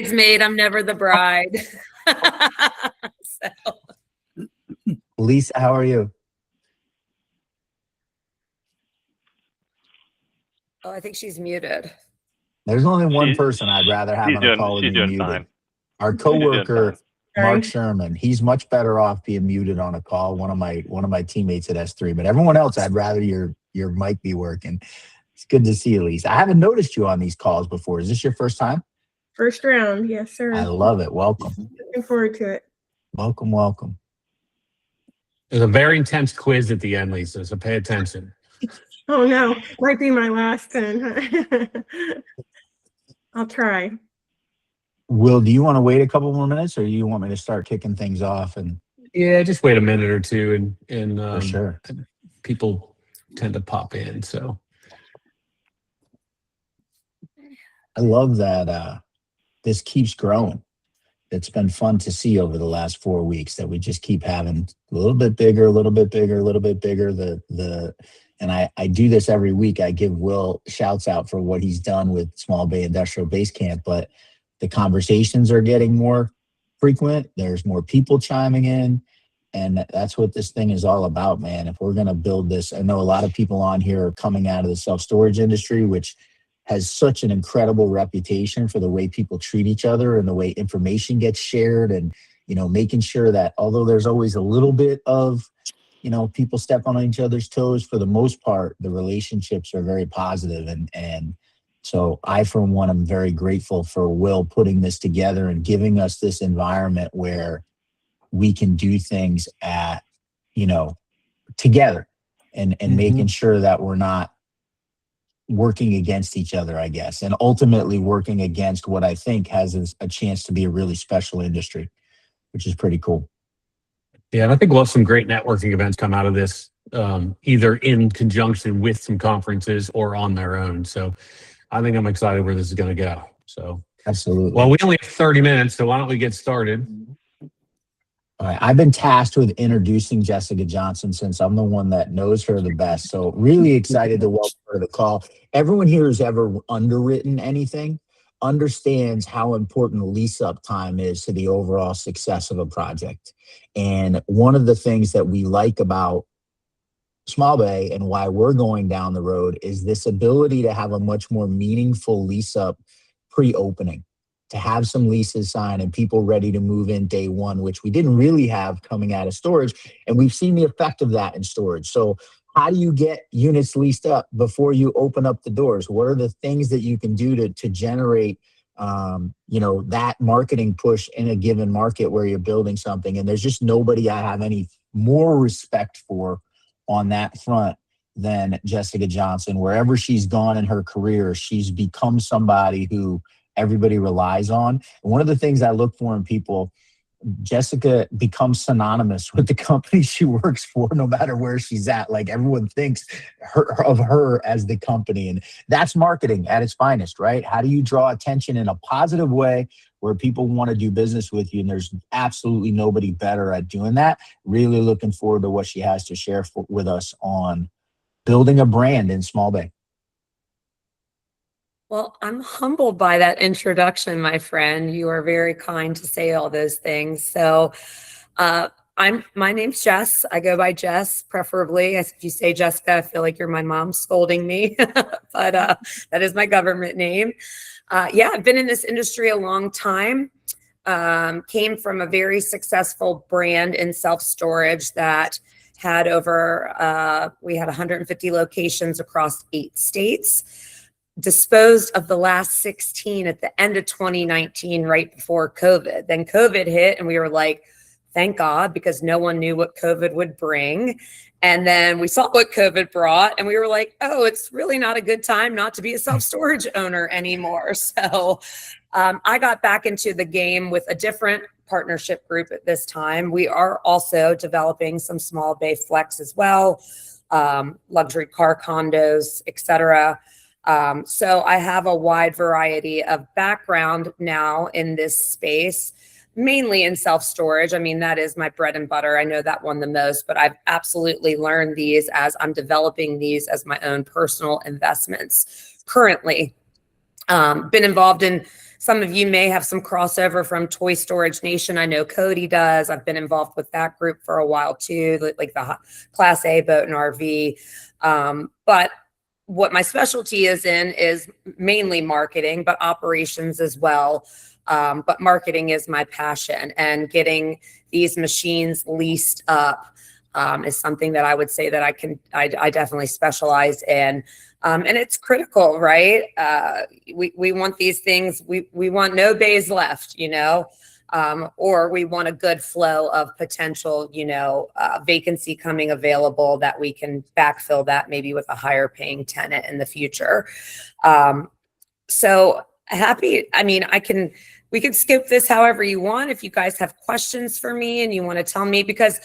bridesmaid, I'm never the bride. So. Lisa, how are you? Oh, I think she's muted. There's only one person I'd rather have on a call with you muted. Fine. Our coworker, Mark Sherman. He's much better off being muted on a call. One of my teammates at S3, but everyone else, I'd rather your mic be working. It's good to see you, Lisa. I haven't noticed you on these calls before. Is this your first time? First round, yes, sir. I love it. Welcome. Looking forward to it. Welcome, welcome. There's a very intense quiz at the end, Lisa, so pay attention. Oh no, might be my last then. I'll try. Will, do you want to wait a couple more minutes, or do you want me to start kicking things off? And yeah, just wait a minute or two, and for sure, people tend to pop in. So I love that this keeps growing. It's been fun to see over the last 4 weeks that we just keep having a little bit bigger, a little bit bigger, a little bit bigger. And I do this every week. I give Will shouts out for what he's done with Small Bay Industrial Basecamp, but the conversations are getting more frequent. There's more people chiming in, and that's what this thing is all about, man. If we're going to build this, I know a lot of people on here are coming out of the self-storage industry, which has such an incredible reputation for the way people treat each other and the way information gets shared, and, you know, making sure that although there's always a little bit of, you know, people step on each other's toes, for the most part, the relationships are very positive. And so I, for one, am very grateful for Will putting this together and giving us this environment where we can do things at, you know, together and making sure that we're not working against each other, I guess, and ultimately working against what I think has a chance to be a really special industry, which is pretty cool. Yeah, and I think we'll have some great networking events come out of this, either in conjunction with some conferences or on their own. So I think I'm excited where this is going to go. So absolutely. Well, we only have 30 minutes, so why don't we get started? All right. I've been tasked with introducing Jessica Johnson since I'm the one that knows her the best. So really excited to welcome her to the call. Everyone here who's ever underwritten anything understands how important lease-up time is to the overall success of a project. And one of the things that we like about Small Bay and why we're going down the road is this ability to have a much more meaningful lease-up pre-opening, to have some leases signed and people ready to move in day one, which we didn't really have coming out of storage. And we've seen the effect of that in storage. So how do you get units leased up before you open up the doors? What are the things that you can do to generate, you know, that marketing push in a given market where you're building something? And there's just nobody I have any more respect for on that front than Jessica Johnson. Wherever she's gone in her career, she's become somebody who everybody relies on. And one of the things I look for in people, Jessica becomes synonymous with the company she works for, no matter where she's at. Like, everyone thinks of her as the company. And that's marketing at its finest, right? How do you draw attention in a positive way where people want to do business with you? And there's absolutely nobody better at doing that. Really looking forward to what she has to share with us on building a brand in Small Bay. Well, I'm humbled by that introduction, my friend. You are very kind to say all those things. So my name's Jess. I go by Jess, preferably. If you say Jessica, I feel like you're my mom scolding me, but that is my government name. Yeah, I've been in this industry a long time. Came from a very successful brand in self-storage that had we had 150 locations across 8 states. Disposed of the last 16 at the end of 2019, right before COVID. Then COVID hit and we were like, thank God, because no one knew what COVID would bring. And then we saw what COVID brought and we were like, oh, it's really not a good time not to be a self-storage owner anymore. So I got back into the game with a different partnership group at this time. We are also developing some small bay flex as well, luxury car condos, etc. So I have a wide variety of background now in this space, mainly in self-storage. I mean, that is my bread and butter. I know that one the most, but I've absolutely learned these as I'm developing these as my own personal investments. Currently, been involved in some of you may have some crossover from Toy Storage Nation. I know Cody does. I've been involved with that group for a while too, like the Class A boat and RV. But what my specialty is in is mainly marketing, but operations as well. But marketing is my passion, and getting these machines leased up is something that I would say that I definitely specialize in. And it's critical, right? We want these things, we want no bays left, or we want a good flow of potential, vacancy coming available that we can backfill that maybe with a higher paying tenant in the future. So happy, we can skip this however you want. If you guys have questions for me and you want to tell me, because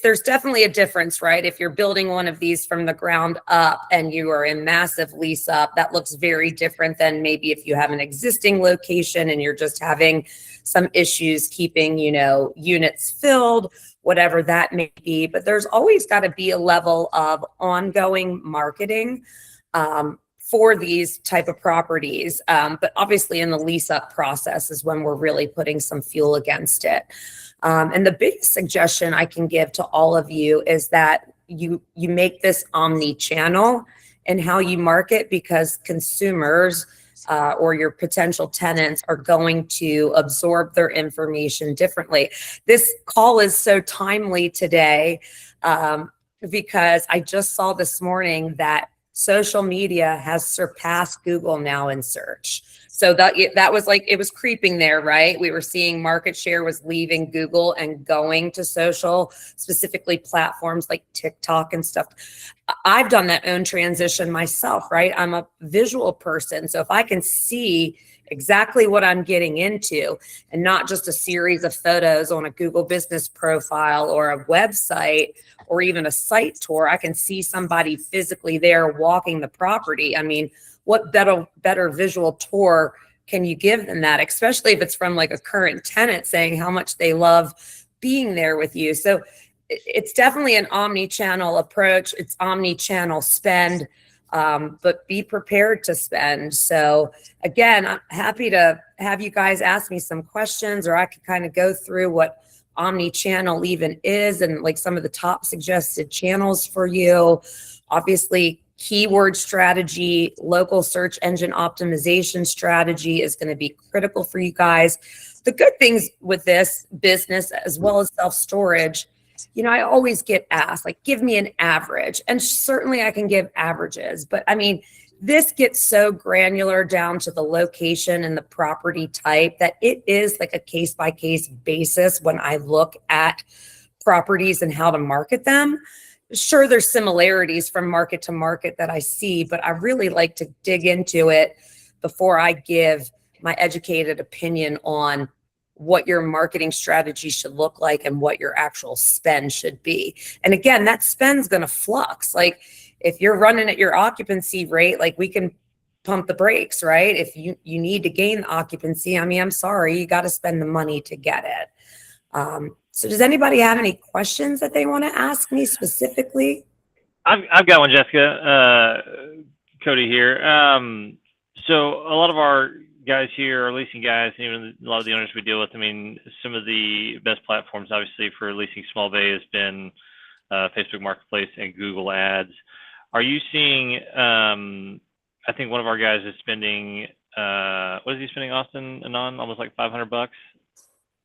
there's definitely a difference, right? If you're building one of these from the ground up and you are in massive lease up, that looks very different than maybe if you have an existing location and you're just having some issues keeping, units filled, whatever that may be. But there's always got to be a level of ongoing marketing for these type of properties. But obviously in the lease up process is when we're really putting some fuel against it. And the biggest suggestion I can give to all of you is that you make this omni-channel in how you market, because consumers or your potential tenants are going to absorb their information differently. This call is so timely today because I just saw this morning that social media has surpassed Google now in search. So that was like, it was creeping there, right? We were seeing market share was leaving Google and going to social, specifically platforms like TikTok and stuff. I've done that own transition myself, right? I'm a visual person. So if I can see exactly what I'm getting into and not just a series of photos on a Google business profile or a website or even a site tour, I can see somebody physically there walking the property. What better visual tour can you give than that, especially if it's from like a current tenant saying how much they love being there with you. So it's definitely an omni-channel approach. It's omni-channel spend, but be prepared to spend. So again, I'm happy to have you guys ask me some questions, or I could kind of go through what omni-channel even is and like some of the top suggested channels for you. Obviously, keyword strategy, local search engine optimization strategy is going to be critical for you guys. The good things with this business, as well as self-storage, I always get asked, like, give me an average. And certainly I can give averages, but this gets so granular down to the location and the property type that it is like a case-by-case basis when I look at properties and how to market them. Sure, there's similarities from market to market that I see, but I really like to dig into it before I give my educated opinion on what your marketing strategy should look like and what your actual spend should be. And again, that spend's going to flux. Like if you're running at your occupancy rate, like we can pump the brakes, right? If you need to gain the occupancy, I'm sorry, you got to spend the money to get it. So does anybody have any questions that they want to ask me specifically? I've got one, Jessica. Cody here. So a lot of our guys here are leasing guys, and even a lot of the owners we deal with. Some of the best platforms, obviously, for leasing Small Bay has been Facebook Marketplace and Google Ads. Are you seeing? I think one of our guys is spending. What is he spending, Austin? Anon, almost like $500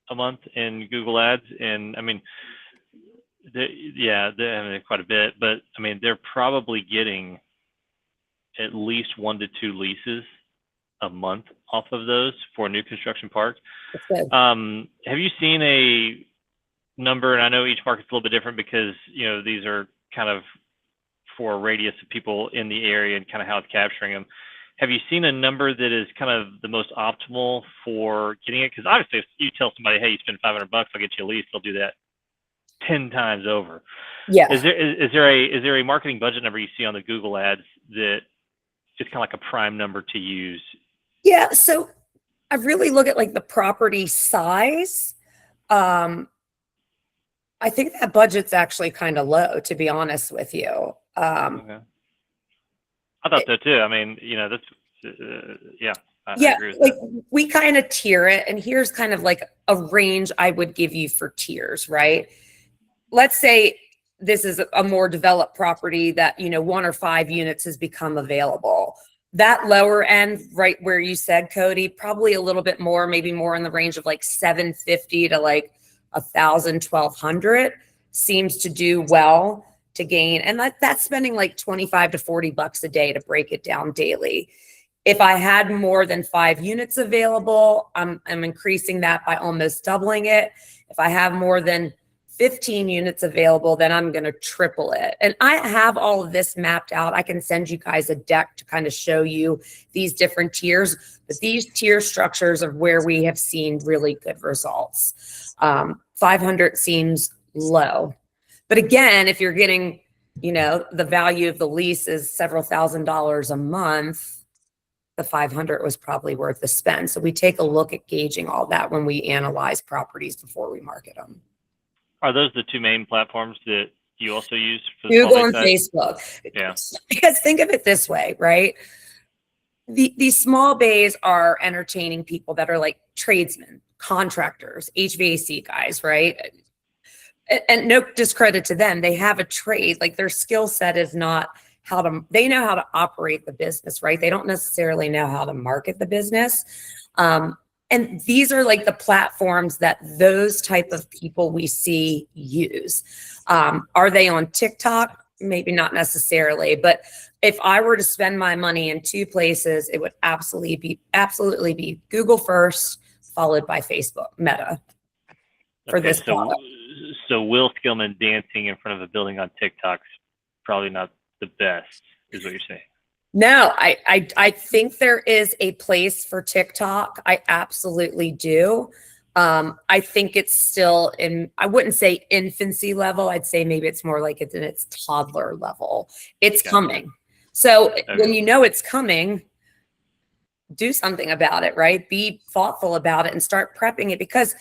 a month in Google Ads, and they're quite a bit, but they're probably getting at least 1 to 2 leases a month off of those for a new construction park. That's good. Have you seen a number? And I know each market's a little bit different because these are kind of for a radius of people in the area and kind of how it's capturing them. Have you seen a number that is kind of the most optimal for getting it? Because obviously, if you tell somebody, "Hey, you spend $500, I'll get you a lease," they'll do that 10 times over. Yeah. Is there a marketing budget number you see on the Google Ads that is kind of like a prime number to use? Yeah. So I really look at like the property size. I think that budget's actually kind of low, to be honest with you. Okay. I thought so too. That's yeah. I Yeah, agree with like that. we kind of tier it, and here's kind of like a range I would give you for tiers, right? Let's say this is a more developed property that, 1 or 5 units has become available. That lower end, right where you said, Cody, probably a little bit more, maybe more in the range of like 750 to like 1,000, 1,200 seems to do well to gain. And that's spending like 25 to 40 bucks a day to break it down daily. If I had more than 5 units available, I'm increasing that by almost doubling it. If I have more than 15 units available, then I'm going to triple it. And I have all of this mapped out. I can send you guys a deck to kind of show you these different tiers, but these tier structures are where we have seen really good results. 500 seems low. But again, if you're getting, the value of the lease is several $1,000s a month, the 500 was probably worth the spend. So we take a look at gauging all that when we analyze properties before we market them. Are those the two main platforms that you also use for the Google small and bay side? Facebook. Yeah. Because think of it this way, right? These small bays are entertaining people that are like tradesmen, contractors, HVAC guys, right? And no discredit to them. They have a trade. Like their skill set is not they know how to operate the business, right? They don't necessarily know how to market the business. And these are like the platforms that those type of people we see use. Are they on TikTok? Maybe not necessarily, but if I were to spend my money in 2 places, it would absolutely be Google first, followed by Facebook, Meta. For Okay, this product. so Will Skillman dancing in front of a building on TikTok's probably not the best, is what you're saying. No, I think there is a place for TikTok. I absolutely do. I think it's still I wouldn't say infancy level. I'd say maybe it's more like it's in its toddler level. It's coming. So when you know it's coming, do something about it, right? Be thoughtful about it and start prepping it because,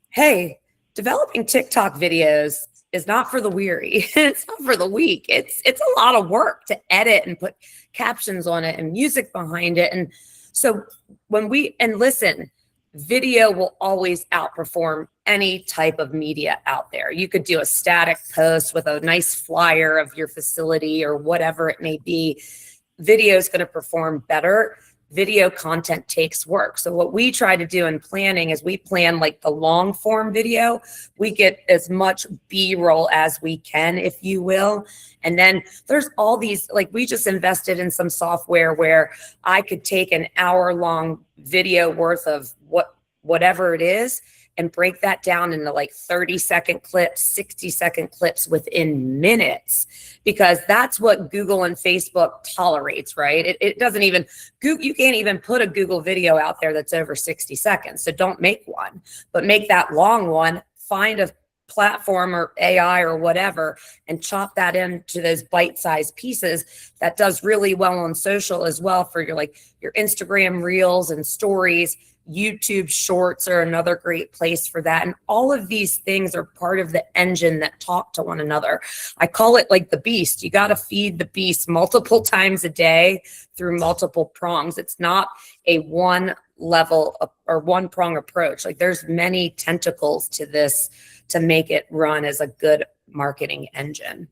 hey, developing TikTok videos is not for the weary. It's not for the weak. It's a lot of work to edit and put captions on it and music behind it. And so listen, video will always outperform any type of media out there. You could do a static post with a nice flyer of your facility or whatever it may be. Video is going to perform better. Video content takes work. So what we try to do in planning is we plan like the long form video. We get as much B-roll as we can, if you will. And then there's all these, like we just invested in some software where I could take an hour-long video worth of whatever it is and break that down into like 30-second clips, 60-second clips within minutes, because that's what Google and Facebook tolerates, right? It doesn't even, you can't even put a Google video out there that's over 60 seconds. So don't make one, but make that long one, find a platform or AI or whatever, and chop that into those bite-sized pieces. That does really well on social as well for your Instagram reels and stories. YouTube shorts are another great place for that. And all of these things are part of the engine that talk to one another. I call it like the beast. You got to feed the beast multiple times a day through multiple prongs. It's not a one level or one prong approach. Like there's many tentacles to this to make it run as a good marketing engine.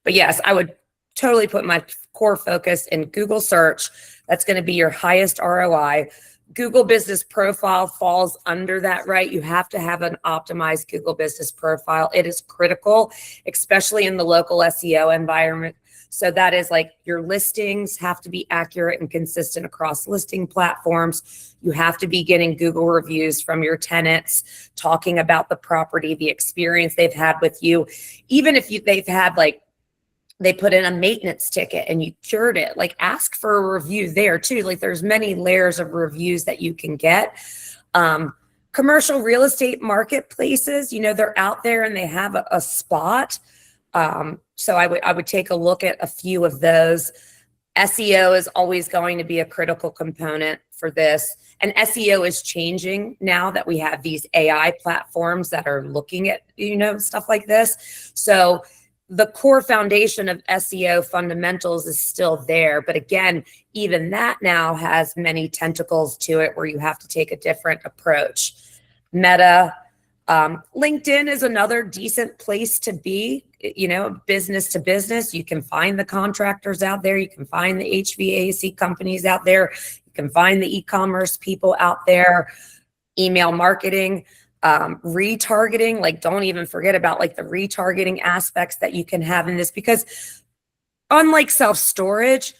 But yes, I would totally put my core focus in Google search. That's going to be your highest ROI. Google Business Profile falls under that, right? You have to have an optimized Google Business Profile. It is critical, especially in the local SEO environment. So that is like your listings have to be accurate and consistent across listing platforms. You have to be getting Google reviews from your tenants, talking about the property, the experience they've had with you. Even if they've had they put in a maintenance ticket and you cured it, like ask for a review there too. Like there's many layers of reviews that you can get. Commercial real estate marketplaces, they're out there and they have a spot. So I would take a look at a few of those. SEO is always going to be a critical component for this. And SEO is changing now that we have these AI platforms that are looking at, stuff like this. So the core foundation of SEO fundamentals is still there. But again, even that now has many tentacles to it where you have to take a different approach. Meta, LinkedIn is another decent place to be, business to business. You can find the contractors out there. You can find the HVAC companies out there. You can find the e-commerce people out there, email marketing. Retargeting, like don't even forget about like the retargeting aspects that you can have in this, because unlike self-storage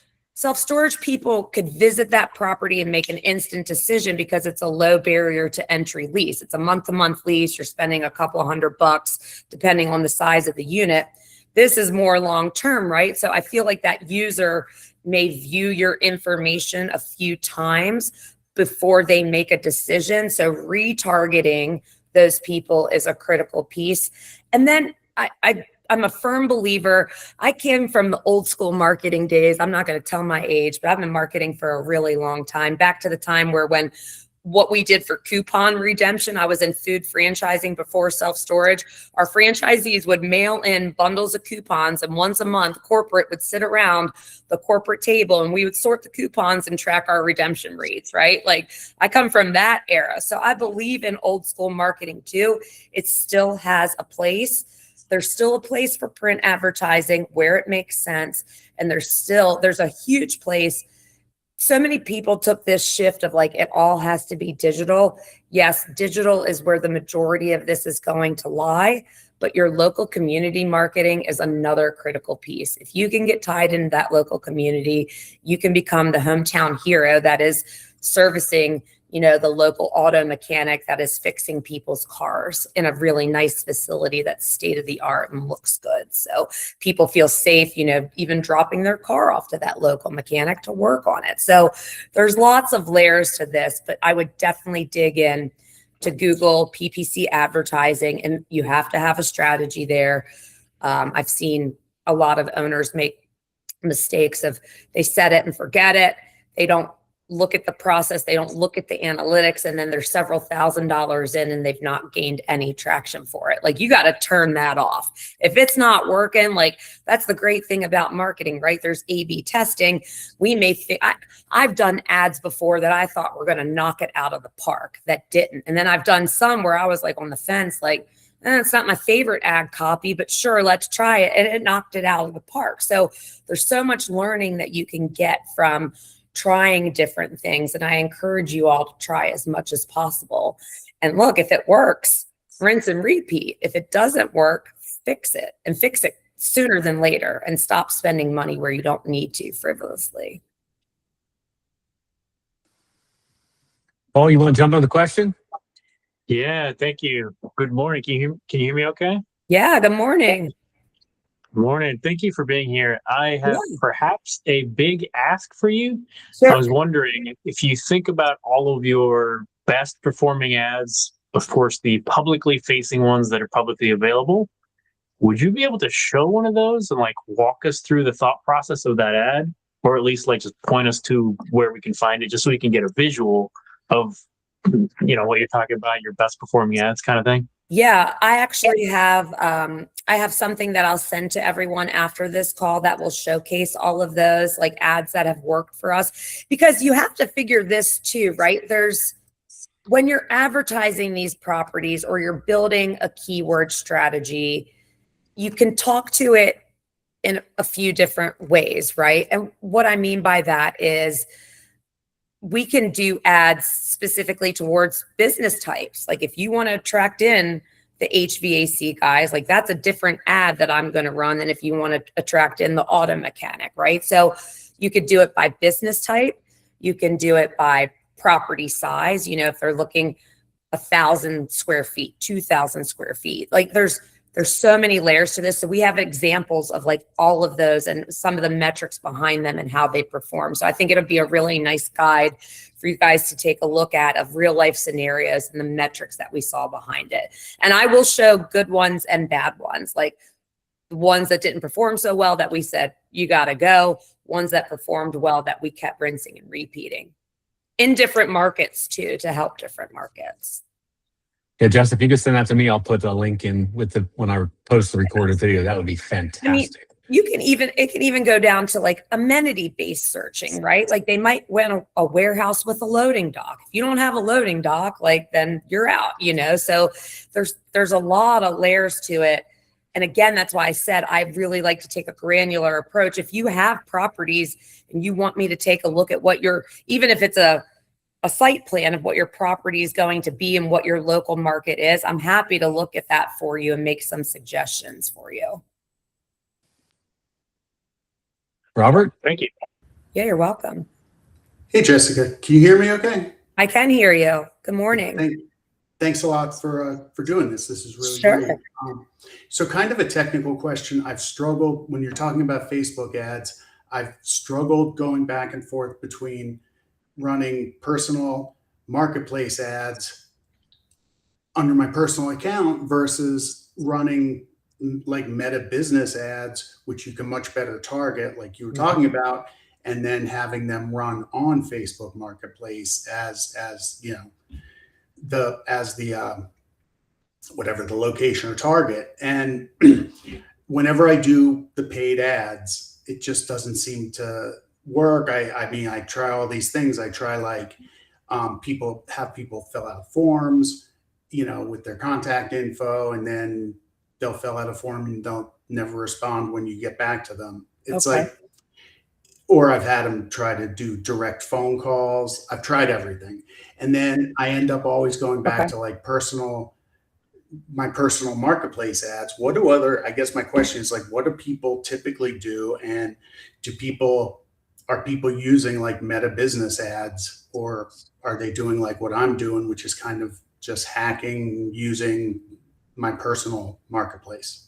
people could visit that property and make an instant decision because it's a low barrier to entry lease. It's a month-to-month lease. You're spending a couple $100 depending on the size of the unit. This is more long-term, right? So I feel like that user may view your information a few times before they make a decision. So retargeting those people is a critical piece. And then I'm a firm believer. I came from the old school marketing days. I'm not going to tell my age, but I've been marketing for a really long time, back to the time where when what we did for coupon redemption, I was in food franchising before self-storage. Our franchisees would mail in bundles of coupons, and once a month, corporate would sit around the corporate table and we would sort the coupons and track our redemption rates, right? Like I come from that era. So I believe in old school marketing too. It still has a place. There's still a place for print advertising where it makes sense. And there's a huge place. So many people took this shift of like, it all has to be digital. Yes, digital is where the majority of this is going to lie, but your local community marketing is another critical piece. If you can get tied into that local community, you can become the hometown hero that is servicing, the local auto mechanic that is fixing people's cars in a really nice facility that's state of the art and looks good. So people feel safe, even dropping their car off to that local mechanic to work on it. So there's lots of layers to this, but I would definitely dig in to Google PPC advertising, and you have to have a strategy there. I've seen a lot of owners make mistakes of they set it and forget it. They don't look at the process. They don't look at the analytics. And then they're several $1,000s in and they've not gained any traction for it. Like you got to turn that off. If it's not working, like that's the great thing about marketing, right? There's A/B testing. We may think I've done ads before that I thought were going to knock it out of the park that didn't. And then I've done some where I was like on the fence, like, it's not my favorite ad copy, but sure, let's try it. And it knocked it out of the park. So there's so much learning that you can get from trying different things. And I encourage you all to try as much as possible. And look, if it works, rinse and repeat. If it doesn't work, fix it, and fix it sooner than later, and stop spending money where you don't need to frivolously. Paul, you want to jump on the question? Yeah, thank you. Good morning. Can you hear me okay? Yeah, good morning. Good morning. Thank you for being here. I have perhaps a big ask for you. Sure. I was wondering if you think about all of your best performing ads, of course, the publicly facing ones that are publicly available, would you be able to show one of those and like walk us through the thought process of that ad? Or at least like just point us to where we can find it just so we can get a visual of what you're talking about, your best performing ads kind of thing? Yeah, I actually have something that I'll send to everyone after this call that will showcase all of those like ads that have worked for us, because you have to figure this too, right? When you're advertising these properties or you're building a keyword strategy, you can talk to it in a few different ways, right? And what I mean by that is we can do ads specifically towards business types. Like if you want to attract in the HVAC guys, like that's a different ad that I'm going to run than if you want to attract in the auto mechanic, right? So you could do it by business type. You can do it by property size. If they're looking 1,000 square feet, 2,000 square feet, like there's so many layers to this. So we have examples of like all of those and some of the metrics behind them and how they perform. So I think it'll be a really nice guide for you guys to take a look at of real life scenarios and the metrics that we saw behind it. And I will show good ones and bad ones, like the ones that didn't perform so well that we said, you got to go, ones that performed well that we kept rinsing and repeating in different markets too, to help different markets. Yeah, Jess, if you could send that to me, I'll put a link in with when I post the recorded video. That would be fantastic. It can even go down to like amenity-based searching, right? Like they might rent a warehouse with a loading dock. If you don't have a loading dock, like then you're out, So there's a lot of layers to it. And again, that's why I said I really like to take a granular approach. If you have properties and you want me to take a look at even if it's a site plan of what your property is going to be and what your local market is, I'm happy to look at that for you and make some suggestions for you. Robert? Thank you. Yeah, you're welcome. Hey, Jessica, can you hear me okay? I can hear you. Good morning. Thanks a lot for doing this. This is really Sure. great. So kind of a technical question. I've struggled when you're talking about Facebook ads. I've struggled going back and forth between running personal marketplace ads under my personal account versus running like meta business ads, which you can much better target, like you were talking about, and then having them run on Facebook Marketplace as whatever the location or target. And whenever I do the paid ads, it just doesn't seem to work. I mean, I try all these things. I try like people fill out forms, with their contact info, and then they'll fill out a form and don't never respond when you get back to them. It's Okay. like, or I've had them try to do direct phone calls. I've tried everything. And then I end up always going back to like my personal marketplace ads. I guess my question is like, what do people typically do? And are people using like meta business ads, or are they doing like what I'm doing, which is kind of just hacking using my personal marketplace?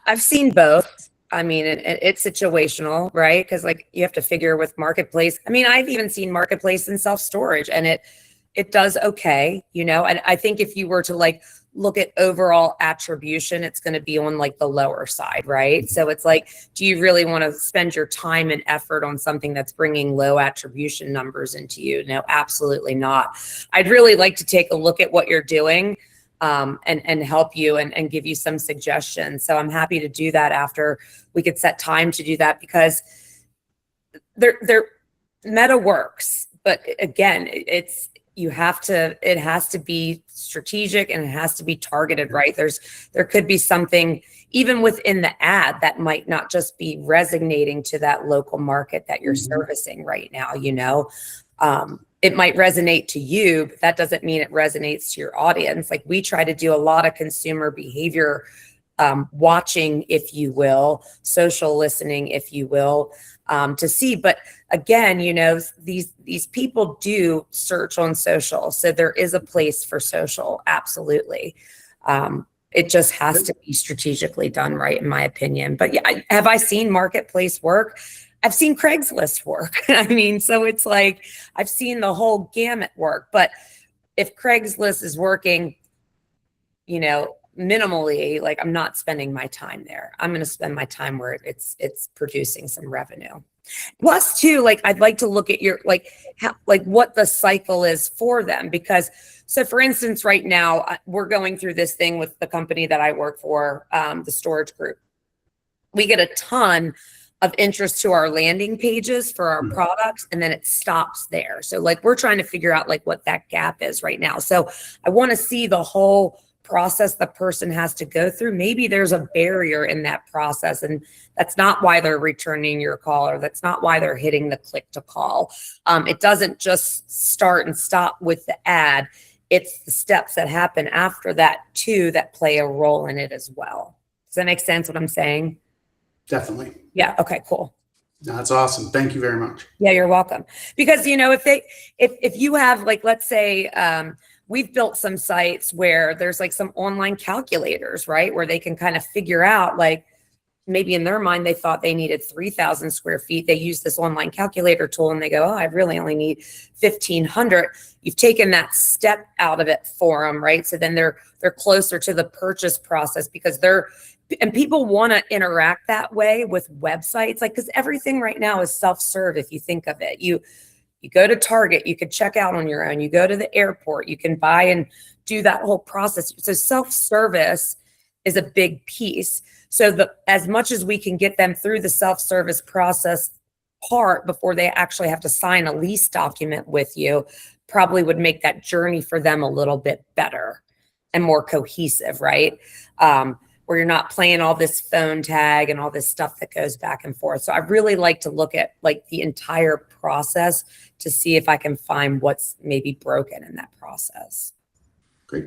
I've seen both. I mean, it's situational, right? Because like you have to figure with marketplace. I mean, I've even seen marketplace and self-storage, and it does okay, And I think if you were to like look at overall attribution, it's going to be on like the lower side, right? So it's like, do you really want to spend your time and effort on something that's bringing low attribution numbers into you? No, absolutely not. I'd really like to take a look at what you're doing and help you and give you some suggestions. So I'm happy to do that after we could set time to do that, because meta works. But again, it has to be strategic and it has to be targeted, right? There could be something even within the ad that might not just be resonating to that local market that you're servicing right now, It might resonate to you, but that doesn't mean it resonates to your audience. Like we try to do a lot of consumer behavior watching, if you will, social listening, if you will, to see. But again, these people do search on social. So there is a place for social. Absolutely. It just has to be strategically done right, in my opinion. But yeah, have I seen marketplace work? I've seen Craigslist work. I mean, so it's like, I've seen the whole gamut work. But if Craigslist is working, minimally, like I'm not spending my time there. I'm going to spend my time where it's producing some revenue. Plus too, like I'd like to look at your, what the cycle is for them, because so for instance, right now we're going through this thing with the company that I work for, the storage group. We get a ton of interest to our landing pages for our products, and then it stops there. So like we're trying to figure out like what that gap is right now. So I want to see the whole process the person has to go through. Maybe there's a barrier in that process, and that's not why they're returning your call, or that's not why they're hitting the click to call. It doesn't just start and stop with the ad. It's the steps that happen after that too that play a role in it as well. Does that make sense what I'm saying? Definitely. Yeah. Okay, cool. That's awesome. Thank you very much. Yeah, you're welcome. Because, if you have like, let's say, we've built some sites where there's like some online calculators, right? Where they can kind of figure out, like, maybe in their mind, they thought they needed 3,000 square feet. They use this online calculator tool and they go, oh, I really only need 1,500. You've taken that step out of it for them, right? So then they're closer to the purchase process, because and people want to interact that way with websites, like, because everything right now is self-serve. If you think of it, you go to Target, you could check out on your own. You go to the airport, you can buy and do that whole process. So self-service is a big piece. So as much as we can get them through the self-service process part before they actually have to sign a lease document with you, probably would make that journey for them a little bit better and more cohesive, right? Where you're not playing all this phone tag and all this stuff that goes back and forth. So I really like to look at like the entire process to see if I can find what's maybe broken in that process. Great.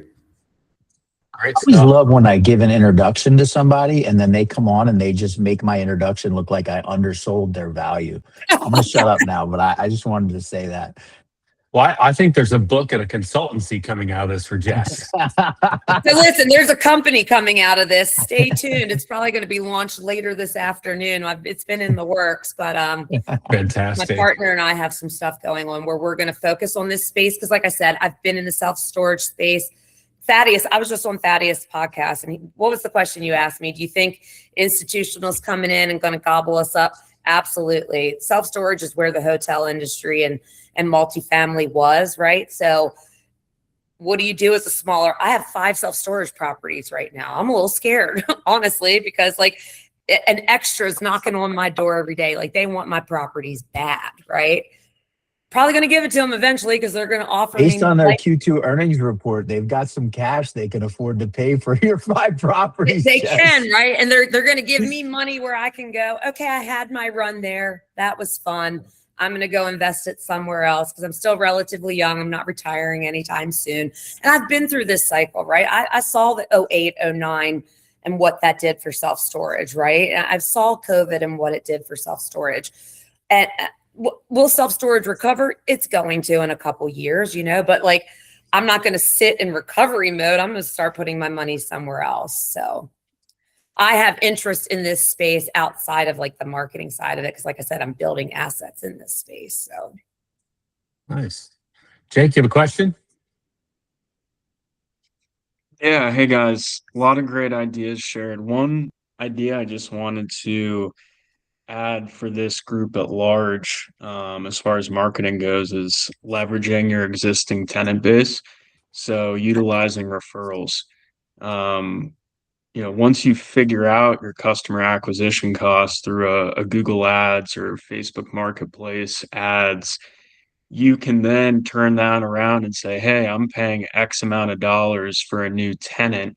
Great I always stuff. love when I give an introduction to somebody and then they come on and they just make my introduction look like I undersold their value. I'm going to shut up now, but I just wanted to say that. Well, I think there's a book and a consultancy coming out of this for Jess. So listen, there's a company coming out of this. Stay tuned. It's probably going to be launched later this afternoon. It's been in the works, but my Fantastic. partner and I have some stuff going on where we're going to focus on this space. Because like I said, I've been in the self-storage space. Thaddeus, I was just on Thaddeus' podcast. And what was the question you asked me? Do you think institutionals coming in and going to gobble us up? Absolutely. Self-storage is where the hotel industry and multifamily was, right? So what do you do as a smaller? I have 5 self-storage properties right now. I'm a little scared, honestly, because like an extra is knocking on my door every day. Like they want my properties bad, right? Probably going to give it to them eventually because they're going to offer Based me on their like, Q2 earnings report, they've got some cash they can afford to pay for your 5 properties. they Jess. can, right? And they're going to give me money where I can go, okay, I had my run there. That was fun. I'm going to go invest it somewhere else because I'm still relatively young. I'm not retiring anytime soon. And I've been through this cycle, right? I saw the 08, 09 and what that did for self-storage, right? And I saw COVID and what it did for self-storage. And will self-storage recover? It's going to in a couple years, but like, I'm not going to sit in recovery mode. I'm going to start putting my money somewhere else. So I have interest in this space outside of like the marketing side of it. Cause like I said, I'm building assets in this space. So Nice. Jake, you have a question? Yeah, hey guys, a lot of great ideas shared. One idea I just wanted to add for this group at large, as far as marketing goes, is leveraging your existing tenant base. So utilizing referrals. Once you figure out your customer acquisition costs through a Google Ads or Facebook Marketplace ads, you can then turn that around and say, hey, I'm paying X amount of dollars for a new tenant,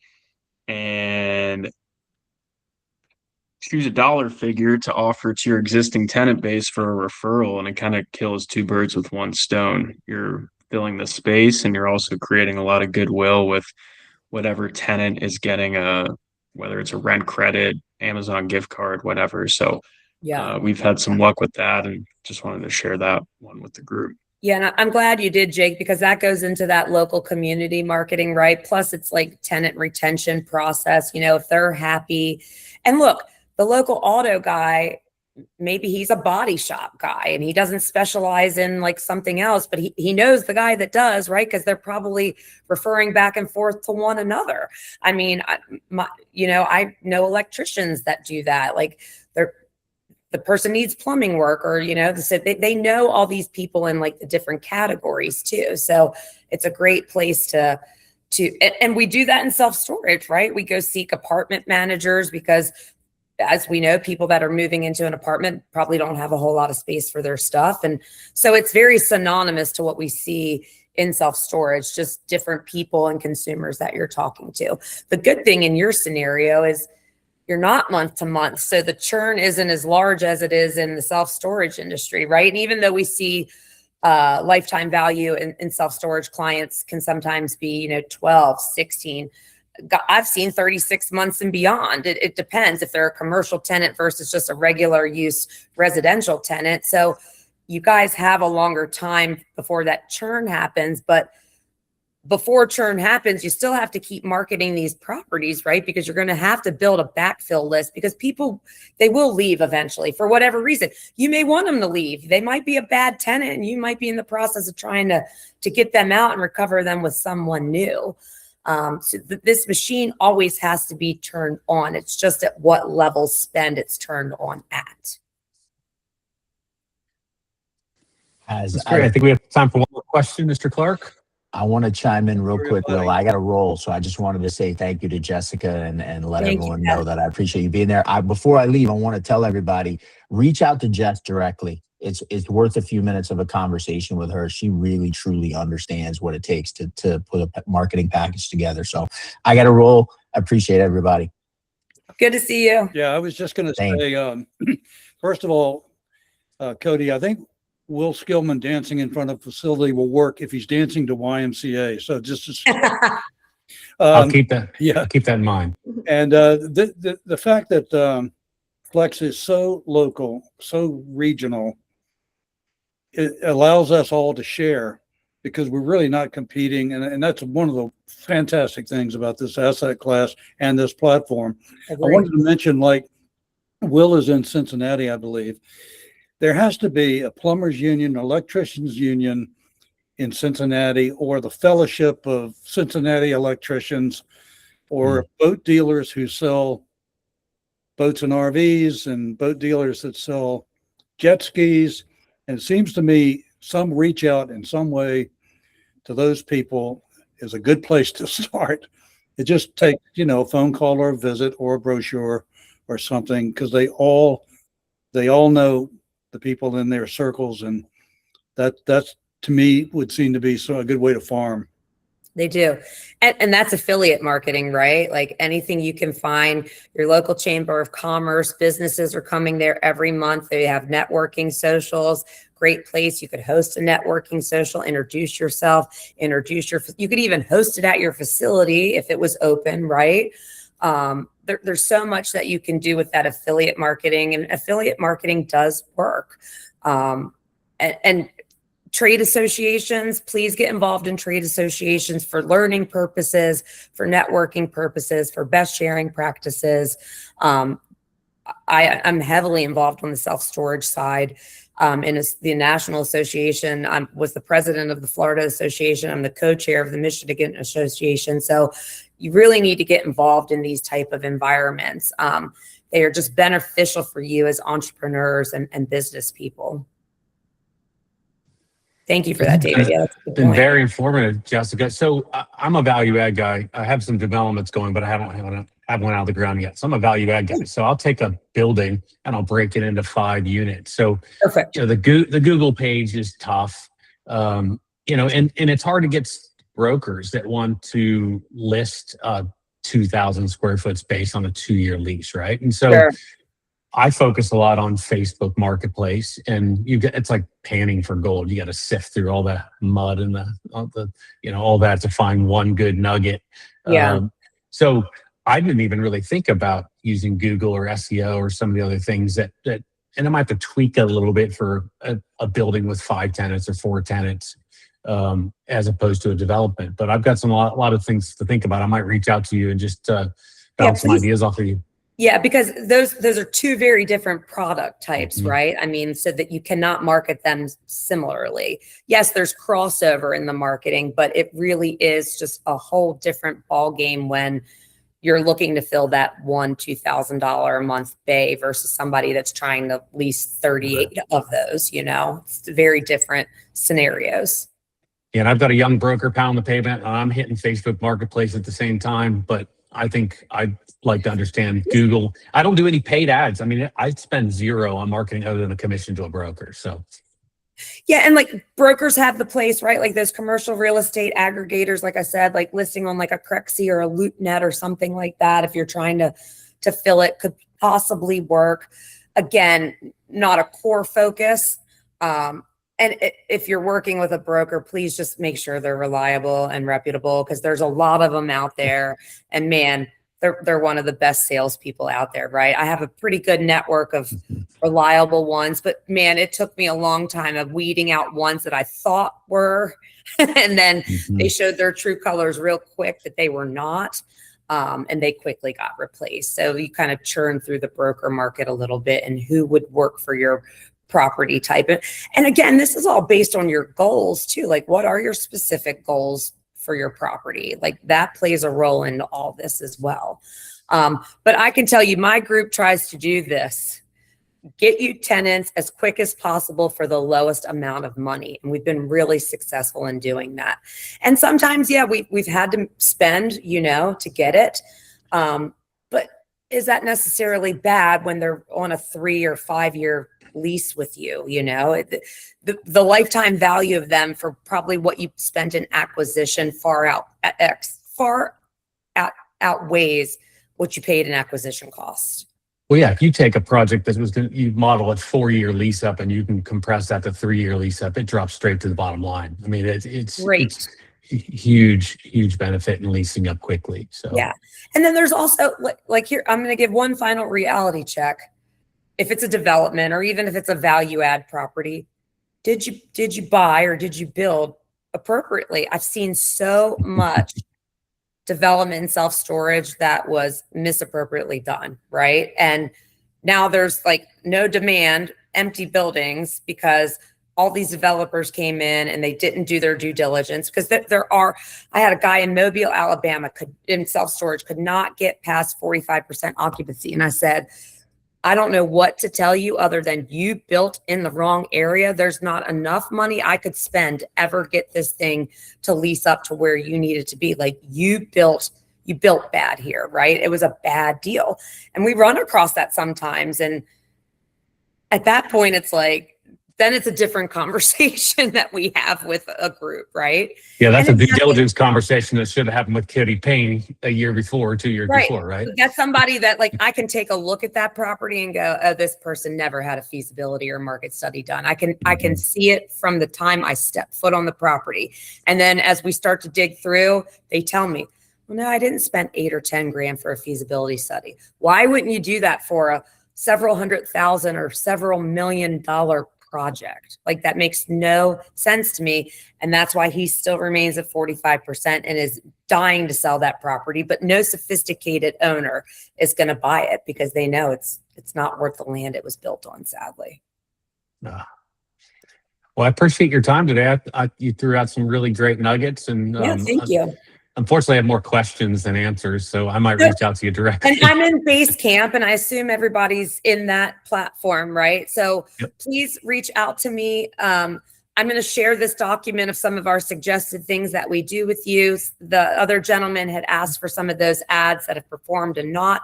and choose a dollar figure to offer to your existing tenant base for a referral. And it kind of kills 2 birds with 1 stone. You're filling the space and you're also creating a lot of goodwill with whatever tenant is getting whether it's a rent credit, Amazon gift card, whatever. So yeah. We've had some luck with that and just wanted to share that one with the group. Yeah. And I'm glad you did, Jake, because that goes into that local community marketing, right? Plus it's like tenant retention process, if they're happy. And look, the local auto guy, maybe he's a body shop guy and he doesn't specialize in like something else, but he knows the guy that does, right? Because they're probably referring back and forth to one another. I mean, I know electricians that do that. Like the person needs plumbing work or, they know all these people in like the different categories too. So it's a great place and we do that in self-storage, right? We go seek apartment managers because as we know, people that are moving into an apartment probably don't have a whole lot of space for their stuff. And so it's very synonymous to what we see in self-storage, just different people and consumers that you're talking to. The good thing in your scenario is you're not month to month. So the churn isn't as large as it is in the self-storage industry, right? And even though we see lifetime value in self-storage, clients can sometimes be, 12, 16, I've seen 36 months and beyond. It depends if they're a commercial tenant versus just a regular use residential tenant. So you guys have a longer time before that churn happens, but before churn happens, you still have to keep marketing these properties, right? Because you're going to have to build a backfill list because people, they will leave eventually for whatever reason. You may want them to leave. They might be a bad tenant and you might be in the process of trying to get them out and recover them with someone new. So this machine always has to be turned on. It's just at what level spend it's turned on at. That's great. I think we have time for one more question, Mr. Clark. I want to chime in real quick, Will. Everybody. I got to roll, so I just wanted to say thank you to Jessica and let Thank you, everyone Jess. know that I appreciate you being there. Before I leave, I want to tell everybody, reach out to Jess directly. It's worth a few minutes of a conversation with her. She really truly understands what it takes to put a marketing package together. So I got to roll. I appreciate everybody. Good to see you. Yeah, I was just going to Thanks. say, first of all, Cody, I think Will Skillman dancing in front of a facility will work if he's dancing to YMCA. So just I'll keep that. yeah. I'll keep that in mind. And the fact that Flex is so local, so regional, it allows us all to share because we're really not competing. And that's one of the fantastic things about this asset class and this platform. I wanted to mention, like, Will is in Cincinnati, I believe. There has to be a plumbers union, electricians union in Cincinnati, or the Fellowship of Cincinnati Electricians, or boat dealers who sell boats and RVs, and boat dealers that sell jet skis. And it seems to me some reach out in some way to those people is a good place to start. It just takes, a phone call or a visit or a brochure or something, because they all know the people in their circles, and that's to me would seem to be a good way to farm. They do. And that's affiliate marketing, right? Like anything you can find, your local chamber of commerce, businesses are coming there every month. They have networking socials, great place. You could host a networking social, introduce yourself, you could even host it at your facility if it was open, right? There's so much that you can do with that affiliate marketing, and affiliate marketing does work. And trade associations, please get involved in trade associations for learning purposes, for networking purposes, for best sharing practices. I'm heavily involved on the self-storage side in the National Association. I was the president of the Florida Association. I'm the co-chair of the Michigan Association. So you really need to get involved in these type of environments. They are just beneficial for you as entrepreneurs and business people. Thank you for that, David. Yeah, that's a good Been point. very informative, Jessica. So I'm a value add guy. I have some developments going, but I haven't have one out of the ground yet. So I'm a value add guy. So I'll take a building and I'll break it into 5 units. So Perfect. the Google page is tough, and it's hard to get brokers that want to list a 2,000 square foot space on a 2-year lease, right? And so Sure. I focus a lot on Facebook Marketplace, and it's like panning for gold. You got to sift through all the mud and all that to find one good nugget. Yeah. So I didn't even really think about using Google or SEO or some of the other things that and I might have to tweak a little bit for a building with 5 tenants or 4 tenants, as opposed to a development. But I've got a lot of things to think about. I might reach out to you and just bounce some ideas off of you. Yeah, because those are 2 very different product types, right? I mean, so that you cannot market them similarly. Yes, there's crossover in the marketing, but it really is just a whole different ball game when you're looking to fill that $2,000 a month bay versus somebody that's trying to lease 38 of those. It's very different scenarios. Yeah, and I've got a young broker pound the pavement, and I'm hitting Facebook Marketplace at the same time, but I think I'd like to understand Google. I don't do any paid ads. I mean, I spend 0 on marketing other than a commission to a broker. So yeah, and like brokers have the place, right? Like those commercial real estate aggregators, like I said, like listing on like a Crexi or a LoopNet or something like that. If you're trying to fill it, could possibly work. Again, not a core focus. And if you're working with a broker, please just make sure they're reliable and reputable, because there's a lot of them out there. And man, they're one of the best salespeople out there, right? I have a pretty good network of reliable ones, but man, it took me a long time of weeding out ones that I thought were, and then they showed their true colors real quick that they were not. And they quickly got replaced. So you kind of churn through the broker market a little bit and who would work for your property type. And again, this is all based on your goals too. Like, what are your specific goals for your property? Like that plays a role in all this as well. But I can tell you, my group tries to do this. get you tenants as quick as possible for the lowest amount of money. And we've been really successful in doing that. And sometimes, yeah, we've had to spend, to get it. But is that necessarily bad when they're on a 3 or 5 year lease with you? The lifetime value of them for probably what you spent in acquisition outweighs what you paid in acquisition cost. Well, yeah, if you take a project that you model it 4-year lease up and you can compress that to 3-year lease up, it drops straight to the bottom line. I mean, it's Great. huge benefit in leasing up quickly. So Yeah. And then there's also like here, I'm going to give one final reality check. If it's a development or even if it's a value add property, did you buy or did you build appropriately? I've seen so much development and self-storage that was misappropriately done, right? And now there's like no demand, empty buildings because all these developers came in and they didn't do their due diligence. Because I had a guy in Mobile, Alabama, in self-storage, could not get past 45% occupancy. And I said, I don't know what to tell you other than you built in the wrong area. There's not enough money I could spend to ever get this thing to lease up to where you need it to be. Like you built bad here, right? It was a bad deal. And we run across that sometimes. And at that point, it's like, then it's a different conversation that we have with a group, right? yeah, that's a due diligence conversation that should have happened with Cody Payne a year before, 2 years before, right? That's somebody that like I can take a look at that property and go, oh, this person never had a feasibility or market study done. I can see it from the time I step foot on the property. And then as we start to dig through, they tell me, well, no, I didn't spend $8 or $10 grand for a feasibility study. Why wouldn't you do that for a several $100,000 or several $1 million project? Like that makes no sense to me. And that's why he still remains at 45% and is dying to sell that property. But no sophisticated owner is going to buy it because they know it's not worth the land it was built on, sadly. Well, I appreciate your time today. You threw out some really great nuggets, and thank you. Unfortunately, I have more questions than answers, so I might reach out to you directly. And I'm in Basecamp, and I assume everybody's in that platform, right? So Please reach out to me. I'm going to share this document of some of our suggested things that we do with you. The other gentleman had asked for some of those ads that have performed and not.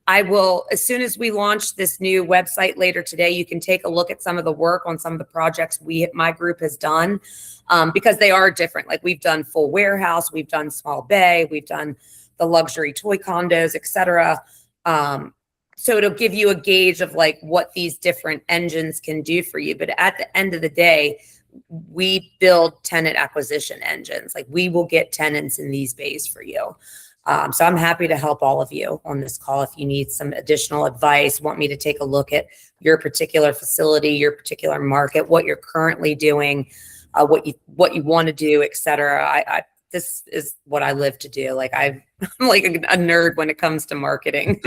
I will, as soon as we launch this new website later today, you can take a look at some of the work on some of the projects my group has done. Because they are different. Like we've done full warehouse, we've done small bay, we've done the luxury toy condos, etc. So it'll give you a gauge of like what these different engines can do for you. But at the end of the day, we build tenant acquisition engines. Like we will get tenants in these bays for you. So I'm happy to help all of you on this call. If you need some additional advice, want me to take a look at your particular facility, your particular market, what you're currently doing, what you want to do, etc. This is what I live to do. Like I'm like a nerd when it comes to marketing.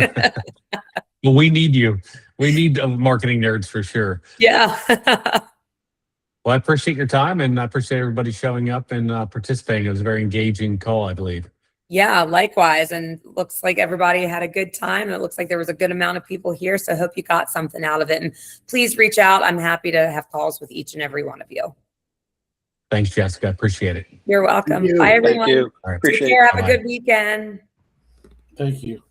Well, we need you. We need marketing nerds for sure. Yeah. Well, I appreciate your time, and I appreciate everybody showing up and participating. It was a very engaging call, I believe. Yeah, likewise. And looks like everybody had a good time. It looks like there was a good amount of people here. So I hope you got something out of it. And please reach out. I'm happy to have calls with each and every one of you. Thanks, Jessica. Appreciate it. You're welcome. Thank you. Bye, everyone. Thank you. All right. Take care. Have a good weekend. Thank you.